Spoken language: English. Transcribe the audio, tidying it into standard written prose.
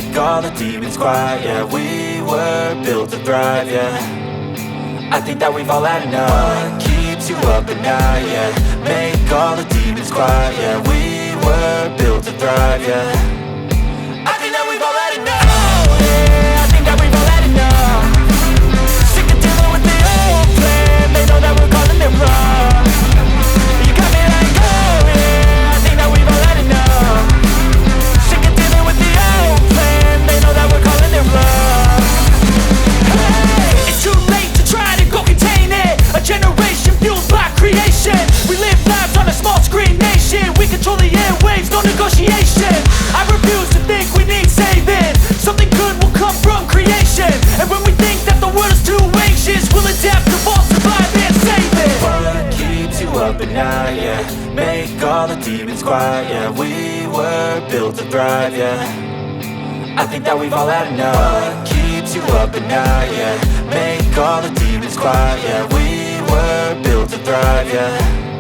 make all the demons quiet. Yeah, we were built to thrive, yeah. I think that we've all had enough. What keeps you up at night, yeah. Make all the demons quiet, yeah. We were built to thrive, yeah. I think that we've all had enough. Oh yeah, I think that we've all had enough. Sick of dealing with the old plan. They know that we're calling it wrong. You got me like, oh yeah, I think that we've all had enough. Sick of dealing with the old plan. They know that we're calling it wrong. Hey, it's too late to try to go contain it. A generation fueled by creation. We live lives on a small screen nation. We control the airwaves, no negotiation. I refuse to think we need saving. Something good will come from creation. And when we think that the world is too anxious, we'll adapt, evolve, survive and save it. What keeps you up at night, yeah. Make all the demons quiet, yeah. We were built to thrive, yeah. I think that we've all had enough. What keeps you up at night, yeah. Make all the demons quiet, yeah. We were built to thrive, yeah.